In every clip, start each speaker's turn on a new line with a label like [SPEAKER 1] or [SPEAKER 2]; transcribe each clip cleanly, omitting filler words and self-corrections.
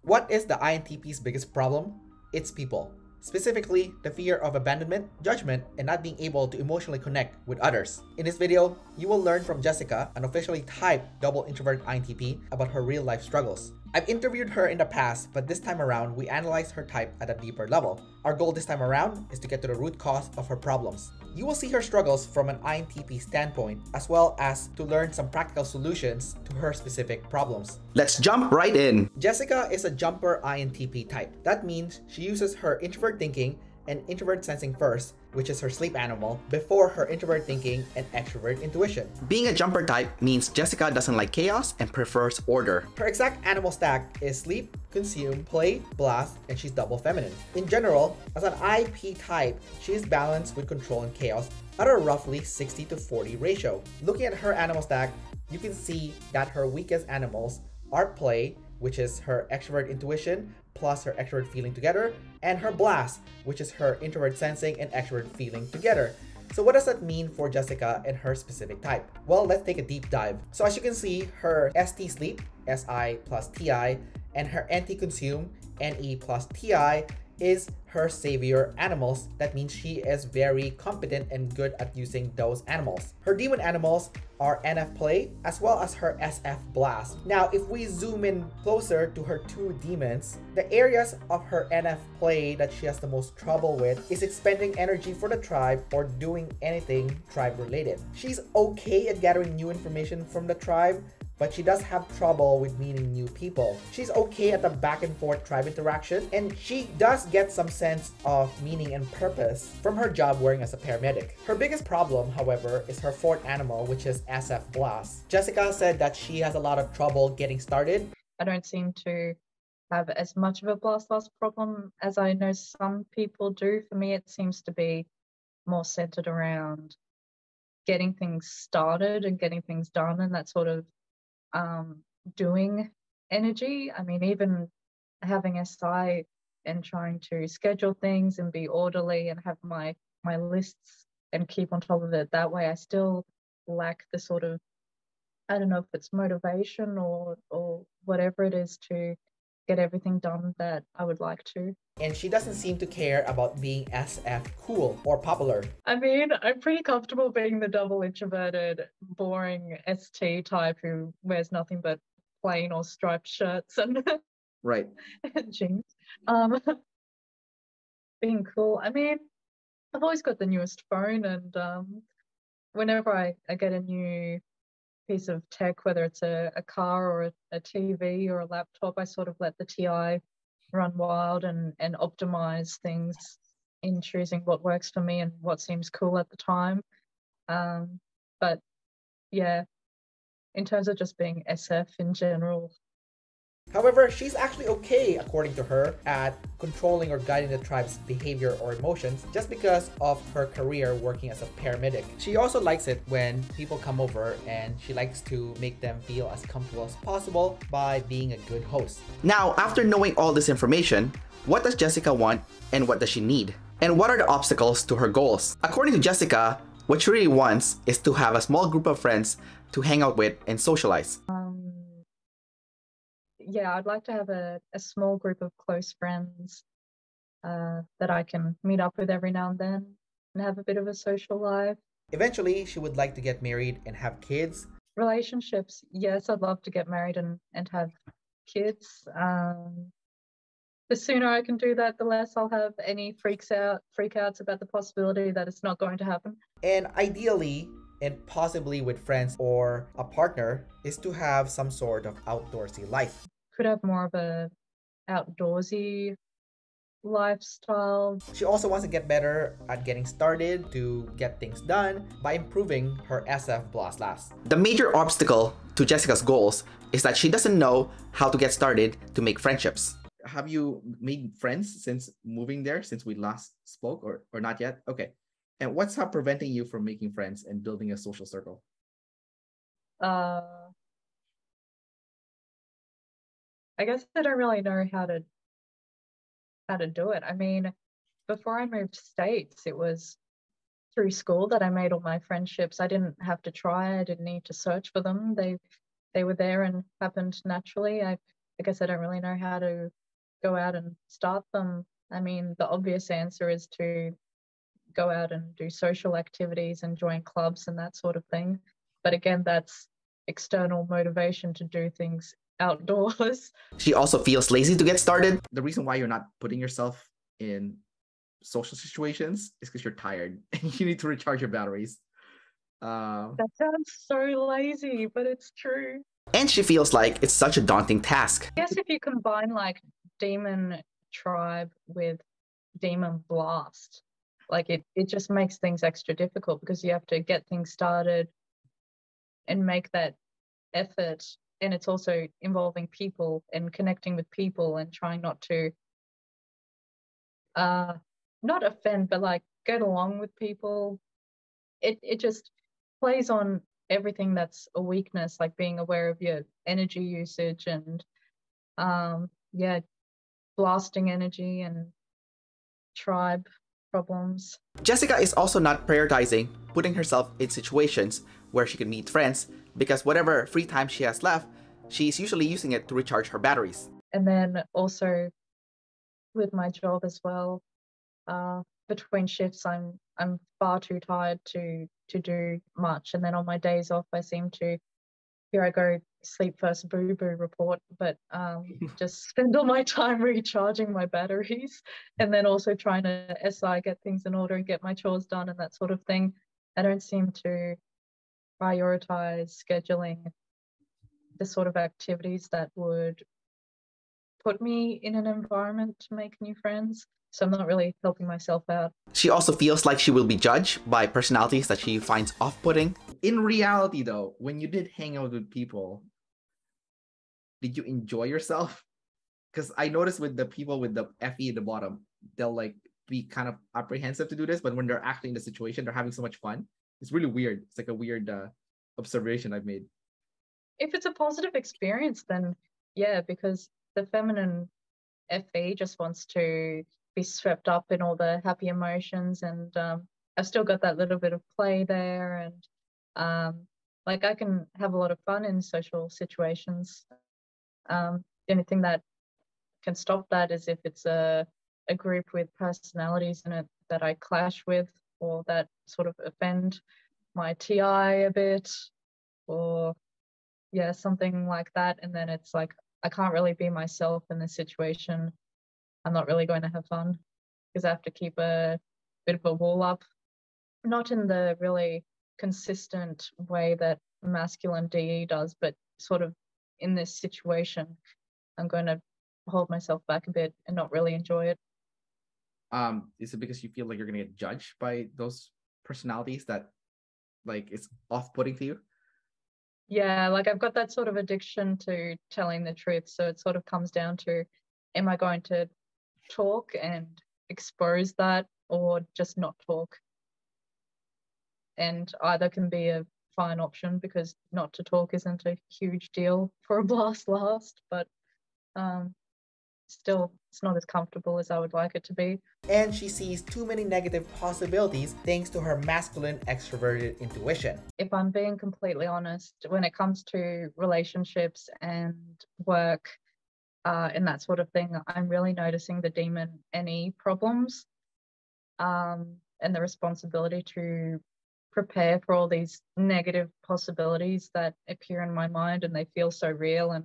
[SPEAKER 1] What is the INTP's biggest problem? It's people. Specifically, the fear of abandonment, judgment, and not being able to emotionally connect with others. In this video, you will learn from Jessica, an officially typed double introvert INTP, about her real life struggles. I've interviewed her in the past, but this time around, we analyzed her type at a deeper level. Our goal this time around is to get to the root cause of her problems. You will see her struggles from an INTP standpoint, as well as to learn some practical solutions to her specific problems.
[SPEAKER 2] Let's jump right in.
[SPEAKER 1] Jessica is a jumper INTP type. That means she uses her introvert thinking and introvert sensing first, which is her sleep animal, before her introvert thinking and extrovert intuition.
[SPEAKER 2] Being a jumper type means Jessica doesn't like chaos and prefers order.
[SPEAKER 1] Her exact animal stack is sleep, consume, play, blast, and she's double feminine. In general, as an IP type, she is balanced with control and chaos at a roughly 60-40 ratio. Looking at her animal stack, you can see that her weakest animals are play, which is her extrovert intuition plus her extrovert feeling together, and her blast, which is her introvert sensing and extrovert feeling together. So what does that mean for Jessica and her specific type? Well, let's take a deep dive. So as you can see, her ST sleep, SI plus TI, and her NT consume, NE plus TI, is her savior animals. That means she is very competent and good at using those animals. Her demon animals are NF play as well as her SF blast. Now, if we zoom in closer to her two demons, the areas of her NF play that she has the most trouble with is expending energy for the tribe or doing anything tribe related. She's okay at gathering new information from the tribe, but she does have trouble with meeting new people. She's okay at the back and forth tribe interaction, and she does get some sense of meaning and purpose from her job working as a paramedic. Her biggest problem, however, is her fourth animal, which is SF Blast. Jessica said that she has a lot of trouble getting started.
[SPEAKER 3] I don't seem to have as much of a blast problem as I know some people do. For me, it seems to be more centered around getting things started and getting things done, and that sort of doing energy. I mean, even having SI and trying to schedule things and be orderly and have my lists and keep on top of it that way, I still lack the sort of, I don't know if it's motivation or whatever it is to get everything done that I would like to.
[SPEAKER 1] And she doesn't seem to care about being SF cool or popular.
[SPEAKER 3] I mean, I'm pretty comfortable being the double introverted, boring ST type who wears nothing but plain or striped shirts and
[SPEAKER 2] Right.
[SPEAKER 3] jeans. Being cool. I mean, I've always got the newest phone, and whenever I get a new piece of tech, whether it's a car or a TV or a laptop, I sort of let the TI run wild and optimize things in choosing what works for me and what seems cool at the time. But yeah, in terms of just being SF in general.
[SPEAKER 1] However, she's actually okay, according to her, at controlling or guiding the tribe's behavior or emotions just because of her career working as a paramedic. She also likes it when people come over, and she likes to make them feel as comfortable as possible by being a good host.
[SPEAKER 2] Now, after knowing all this information, what does Jessica want and what does she need? And what are the obstacles to her goals? According to Jessica, what she really wants is to have a small group of friends to hang out with and socialize.
[SPEAKER 3] Yeah, I'd like to have a small group of close friends that I can meet up with every now and then and have a bit of a social life.
[SPEAKER 1] Eventually, she would like to get married and have kids.
[SPEAKER 3] Relationships, yes, I'd love to get married and have kids. The sooner I can do that, the less I'll have any freakouts about the possibility that it's not going to happen.
[SPEAKER 1] And ideally, and possibly with friends or a partner, is to have some sort of outdoorsy life.
[SPEAKER 3] Could have more of a outdoorsy lifestyle.
[SPEAKER 1] She also wants to get better at getting started to get things done by improving her SF Blast last.
[SPEAKER 2] The major obstacle to Jessica's goals is that she doesn't know how to get started to make friendships. Have you made friends since moving there, since we last spoke, or not yet? Okay. And what's preventing you from making friends and building a social circle?
[SPEAKER 3] I guess I don't really know how to do it. I mean, before I moved states, it was through school that I made all my friendships. I didn't have to try. I didn't need to search for them. They were there and happened naturally. I guess I don't really know how to go out and start them. I mean, the obvious answer is to go out and do social activities and join clubs and that sort of thing. But again, that's external motivation to do things outdoors.
[SPEAKER 2] She also feels lazy to get started. The reason why you're not putting yourself in social situations is because you're tired and you need to recharge your batteries.
[SPEAKER 3] That sounds so lazy, but it's true.
[SPEAKER 2] And she feels like it's such a daunting task.
[SPEAKER 3] I guess if you combine like Demon Tribe with Demon Blast, like it just makes things extra difficult because you have to get things started and make that effort. And it's also involving people and connecting with people and trying not to not offend, but like get along with people. It just plays on everything that's a weakness, like being aware of your energy usage and yeah, blasting energy and tribe problems.
[SPEAKER 2] Jessica is also not prioritizing putting herself in situations where she can meet friends because whatever free time she has left, she's usually using it to recharge her batteries.
[SPEAKER 3] And then also with my job as well, between shifts I'm far too tired to do much, and then on my days off I seem to, here I go, sleep first boo boo report, but just spend all my time recharging my batteries and then also trying to SI get things in order and get my chores done and that sort of thing. I don't seem to prioritize scheduling the sort of activities that would put me in an environment to make new friends. So I'm not really helping myself out.
[SPEAKER 2] She also feels like she will be judged by personalities that she finds off-putting. In reality, though, when you did hang out with people, did you enjoy yourself? Because I noticed with the people with the FE at the bottom, they'll like be kind of apprehensive to do this, but when they're actually in the situation, they're having so much fun. It's really weird. It's like a weird observation I've made.
[SPEAKER 3] If it's a positive experience, then yeah, because the feminine FE just wants to be swept up in all the happy emotions, and I've still got that little bit of play there, and like I can have a lot of fun in social situations. The only thing that can stop that is if it's a group with personalities in it that I clash with or that sort of offend my TI a bit, or yeah, something like that. And then it's like I can't really be myself in this situation. I'm not really going to have fun because I have to keep a bit of a wall up, not in the really consistent way that masculine DE does, but sort of in this situation, I'm going to hold myself back a bit and not really enjoy it.
[SPEAKER 2] Is it because you feel like you're going to get judged by those personalities that like it's off-putting to you?
[SPEAKER 3] Yeah, like I've got that sort of addiction to telling the truth. So it sort of comes down to, am I going to talk and expose that or just not talk? And either can be a fine option because not to talk isn't a huge deal for a blast last, but still it's not as comfortable as I would like it to be.
[SPEAKER 1] And she sees too many negative possibilities thanks to her masculine extroverted intuition.
[SPEAKER 3] If I'm being completely honest, when it comes to relationships and work and that sort of thing, I'm really noticing the demon NE problems and the responsibility to prepare for all these negative possibilities that appear in my mind, and they feel so real. And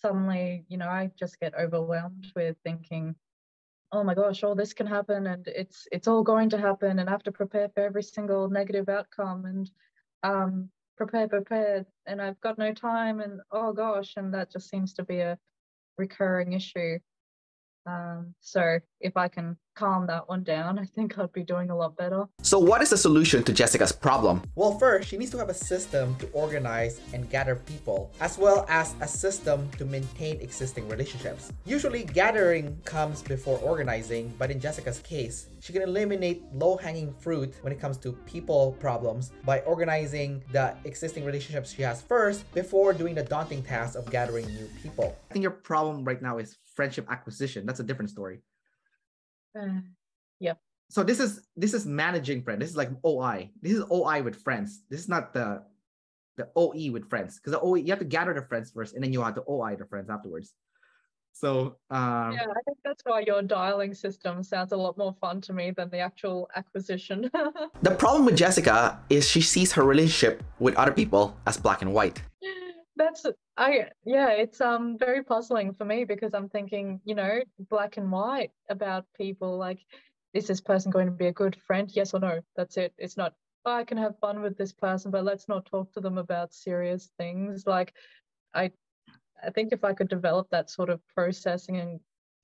[SPEAKER 3] suddenly, you know, I just get overwhelmed with thinking, oh my gosh, all this can happen and it's all going to happen, and I have to prepare for every single negative outcome and prepare, and I've got no time, and oh gosh, and that just seems to be a recurring issue. So if I can calm that one down, I think I'd be doing a lot better.
[SPEAKER 2] So what is the solution to Jessica's problem?
[SPEAKER 1] Well, first, she needs to have a system to organize and gather people, as well as a system to maintain existing relationships. Usually, gathering comes before organizing, but in Jessica's case, she can eliminate low-hanging fruit when it comes to people problems by organizing the existing relationships she has first before doing the daunting task of gathering new people.
[SPEAKER 2] I think your problem right now is friendship acquisition. That's a different story.
[SPEAKER 3] Yep.
[SPEAKER 2] So this is managing friends. This is like OI. This is OI with friends. This is not the the OE with friends, because the OE, you have to gather the friends first, and then you have to OI the friends afterwards. So
[SPEAKER 3] Yeah, I think that's why your dialing system sounds a lot more fun to me than the actual acquisition.
[SPEAKER 2] the problem with Jessica is she sees her relationship with other people as black and white.
[SPEAKER 3] It's very puzzling for me because I'm thinking, black and white about people. Like, is this person going to be a good friend? Yes or no? That's it. It's not, oh, I can have fun with this person, but let's not talk to them about serious things. Like, I think if I could develop that sort of processing and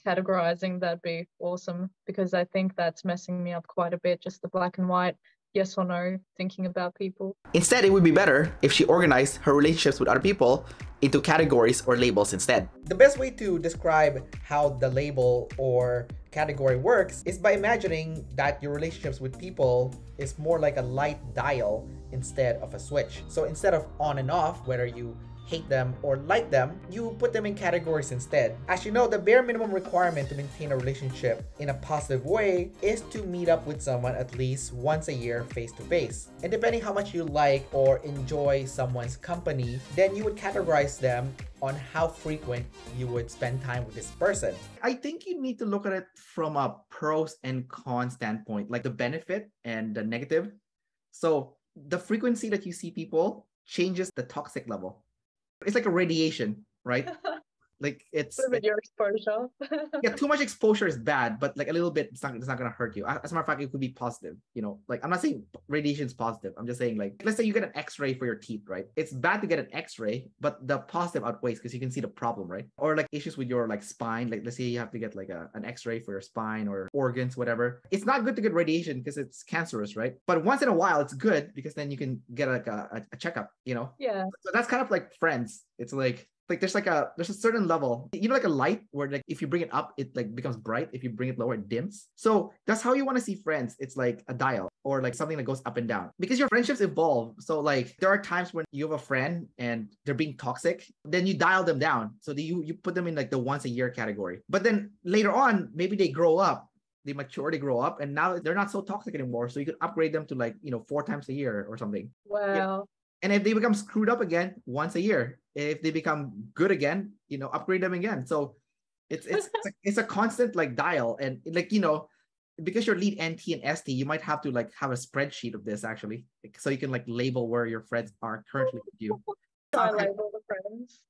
[SPEAKER 3] categorizing, that'd be awesome, because I think that's messing me up quite a bit, just the black and white, yes or no, thinking about people.
[SPEAKER 2] Instead, it would be better if she organized her relationships with other people into categories or labels instead.
[SPEAKER 1] The best way to describe how the label or category works is by imagining that your relationships with people is more like a light dial instead of a switch. So instead of on and off, whether you hate them or like them, you put them in categories instead. As you know, the bare minimum requirement to maintain a relationship in a positive way is to meet up with someone at least once a year face to face. And depending how much you like or enjoy someone's company, then you would categorize them on how frequent you would spend time with this person.
[SPEAKER 2] I think you need to look at it from a pros and cons standpoint, like the benefit and the negative. So the frequency that you see people changes the toxic level. It's like a radiation, right? Like it's
[SPEAKER 3] your exposure.
[SPEAKER 2] Yeah, too much exposure is bad, but like a little bit, it's not gonna hurt you. As a matter of fact, it could be positive. Like I'm not saying radiation is positive. I'm just saying, like, let's say you get an X-ray for your teeth, right? It's bad to get an X-ray, but the positive outweighs because you can see the problem, right? Or like issues with your like spine, like let's say you have to get like an X-ray for your spine or organs, whatever. It's not good to get radiation because it's cancerous, right? But once in a while, it's good because then you can get like a checkup,
[SPEAKER 3] Yeah.
[SPEAKER 2] So that's kind of like friends. It's like there's a certain level, like a light where like if you bring it up, it like becomes bright. If you bring it lower, it dims. So that's how you want to see friends. It's like a dial or like something that goes up and down because your friendships evolve. So like there are times when you have a friend and they're being toxic, then you dial them down. So you put them in like the once a year category. But then later on, maybe they grow up, they mature, they grow up, and now they're not so toxic anymore. So you could upgrade them to like 4 times a year or something.
[SPEAKER 3] Wow.
[SPEAKER 2] Yeah. And if they become screwed up again, once a year. If they become good again, upgrade them again. So it's a constant like dial. And like, because you're lead NT and ST, you might have to like have a spreadsheet of this actually. So you can like label where your friends are currently with you.
[SPEAKER 3] I label the friends.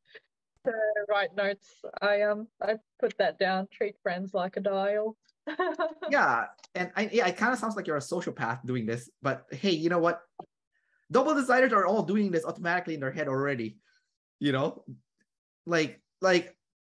[SPEAKER 3] To write notes. I put that down. Treat friends like a dial.
[SPEAKER 2] Yeah. And it kind of sounds like you're a sociopath doing this, but hey, you know what? Double deciders are all doing this automatically in their head already. Like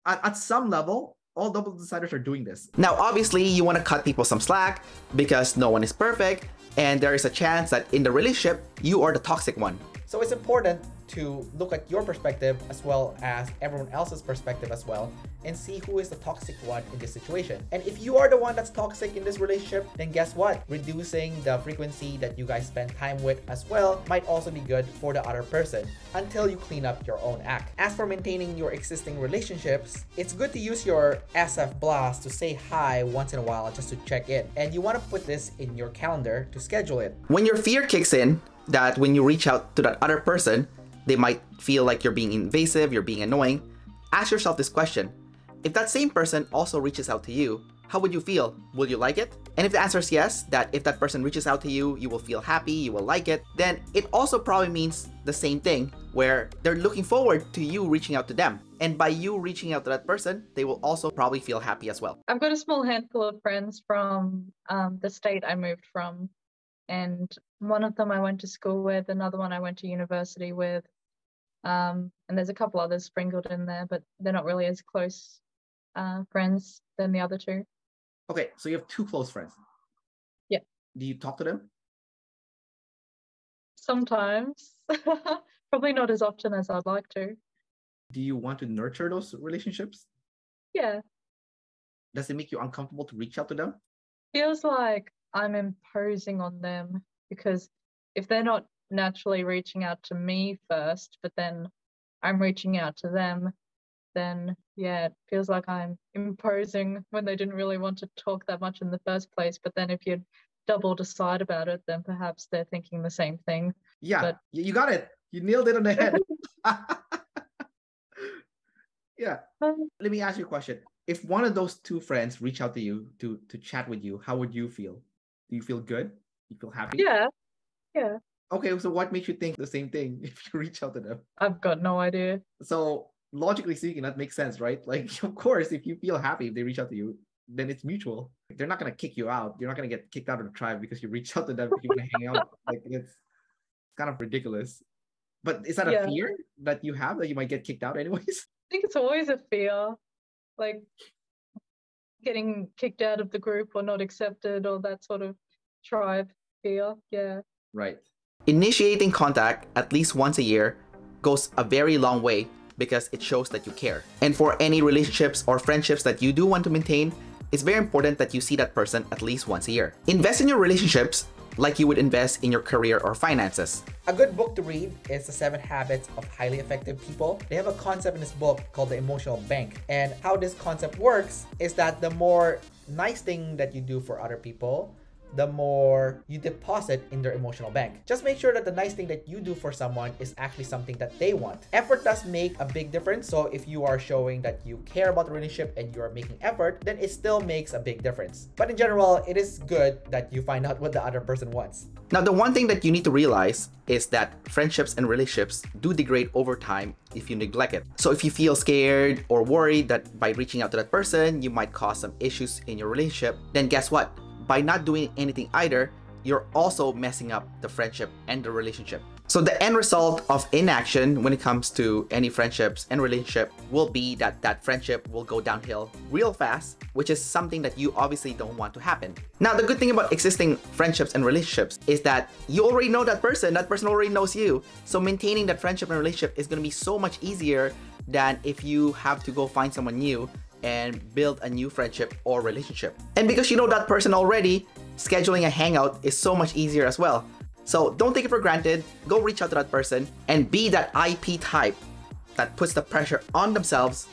[SPEAKER 2] at some level, all double deciders are doing this. Now, obviously, you want to cut people some slack because no one is perfect, and there is a chance that in the relationship, you are the toxic one.
[SPEAKER 1] So it's important to look at your perspective as well as everyone else's perspective as well and see who is the toxic one in this situation. And if you are the one that's toxic in this relationship, then guess what? Reducing the frequency that you guys spend time with as well might also be good for the other person until you clean up your own act. As for maintaining your existing relationships, it's good to use your SF blast to say hi once in a while just to check in. And you want to put this in your calendar to schedule it.
[SPEAKER 2] When your fear kicks in, that when you reach out to that other person, they might feel like you're being invasive, you're being annoying, ask yourself this question. If that same person also reaches out to you, how would you feel? Will you like it? And if the answer is yes, that if that person reaches out to you, you will feel happy, you will like it, then it also probably means the same thing where they're looking forward to you reaching out to them. And by you reaching out to that person, they will also probably feel happy as well.
[SPEAKER 3] I've got a small handful of friends from the state I moved from. And one of them I went to school with, another one I went to university with. And there's a couple others sprinkled in there, but they're not really as close friends than the other two.
[SPEAKER 2] Okay, so you have 2 close friends.
[SPEAKER 3] Yeah.
[SPEAKER 2] Do you talk to them?
[SPEAKER 3] Sometimes. Probably not as often as I'd like to.
[SPEAKER 2] Do you want to nurture those relationships?
[SPEAKER 3] Yeah.
[SPEAKER 2] Does it make you uncomfortable to reach out to them?
[SPEAKER 3] Feels like I'm imposing on them, because if they're not naturally reaching out to me first, but then I'm reaching out to them, then yeah, it feels like I'm imposing when they didn't really want to talk that much in the first place. But then if you double decide about it, then perhaps they're thinking the same thing.
[SPEAKER 2] Yeah, you got it. You nailed it on the head. Yeah. Let me ask you a question. If one of those two friends reach out to you to chat with you, how would you feel? Do you feel good? You feel happy?
[SPEAKER 3] Yeah.
[SPEAKER 2] Okay, so what makes you think the same thing if you reach out to them?
[SPEAKER 3] I've got no idea.
[SPEAKER 2] So logically speaking, that makes sense, right? Like, of course, if you feel happy if they reach out to you, then it's mutual. They're not gonna kick you out. You're not gonna get kicked out of the tribe because you reach out to them if you want to hang out. Like, it's kind of ridiculous. But is that a fear that you have that you might get kicked out anyways?
[SPEAKER 3] I think it's always a fear, like getting kicked out of the group or not accepted or that sort of tribe fear. Yeah.
[SPEAKER 2] Right. Initiating contact at least once a year goes a very long way because it shows that you care. And for any relationships or friendships that you do want to maintain, it's very important that you see that person at least once a year. Invest in your relationships like you would invest in your career or finances.
[SPEAKER 1] A good book to read is The 7 Habits of Highly Effective People. They have a concept in this book called the emotional bank. And how this concept works is that the more nice thing that you do for other people, the more you deposit in their emotional bank. Just make sure that the nice thing that you do for someone is actually something that they want. Effort does make a big difference. So if you are showing that you care about the relationship and you are making effort, then it still makes a big difference. But in general, it is good that you find out what the other person wants. Now, the one thing that you need to realize is that friendships and relationships do degrade over time if you neglect it. So if you feel scared or worried that by reaching out to that person, you might cause some issues in your relationship, then guess what? By not doing anything either, you're also messing up the friendship and the relationship. So the end result of inaction when it comes to any friendships and relationship will be that that friendship will go downhill real fast, which is something that you obviously don't want to happen. Now, the good thing about existing friendships and relationships is that you already know that person already knows you. So maintaining that friendship and relationship is going to be so much easier than if you have to go find someone new and build a new friendship or relationship. And because you know that person already, scheduling a hangout is so much easier as well. So don't take it for granted, go reach out to that person and be that IP type that puts the pressure on themselves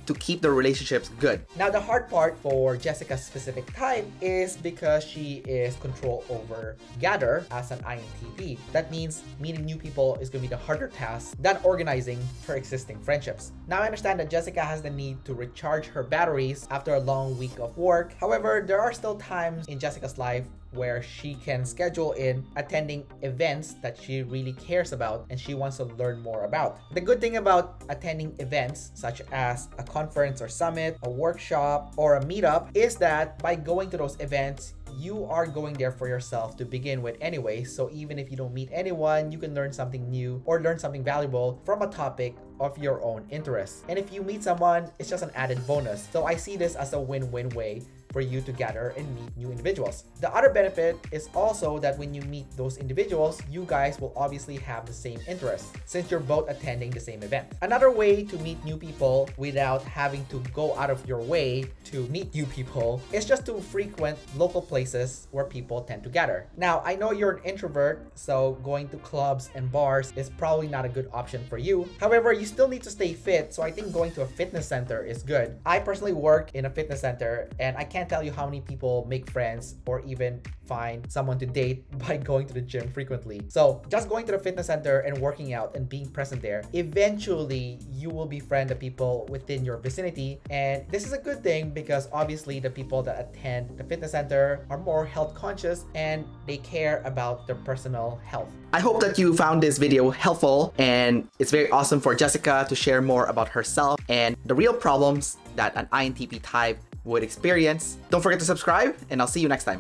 [SPEAKER 1] to keep the relationships good. Now, the hard part for Jessica's specific type is because she is control over gather as an INTP. That means meeting new people is going to be the harder task than organizing her existing friendships. Now, I understand that Jessica has the need to recharge her batteries after a long week of work. However, there are still times in Jessica's life where she can schedule in attending events that she really cares about and she wants to learn more about. The good thing about attending events such as a conference or summit, a workshop, or a meetup is that by going to those events, you are going there for yourself to begin with anyway. So even if you don't meet anyone, you can learn something new or learn something valuable from a topic of your own interest. And if you meet someone, it's just an added bonus. So I see this as a win-win way for you to gather and meet new individuals. The other benefit is also that when you meet those individuals, you guys will obviously have the same interests since you're both attending the same event. Another way to meet new people without having to go out of your way to meet new people is just to frequent local places where people tend to gather. Now, I know you're an introvert, so going to clubs and bars is probably not a good option for you. However, you still need to stay fit, so I think going to a fitness center is good. I personally work in a fitness center and I can't tell you how many people make friends or even find someone to date by going to the gym frequently. So just going to the fitness center and working out and being present there, eventually you will befriend the people within your vicinity. And this is a good thing because obviously the people that attend the fitness center are more health conscious and they care about their personal health. I hope that you found this video helpful, and it's very awesome for Jessica to share more about herself and the real problems that an INTP type would experience. Don't forget to subscribe, and I'll see you next time.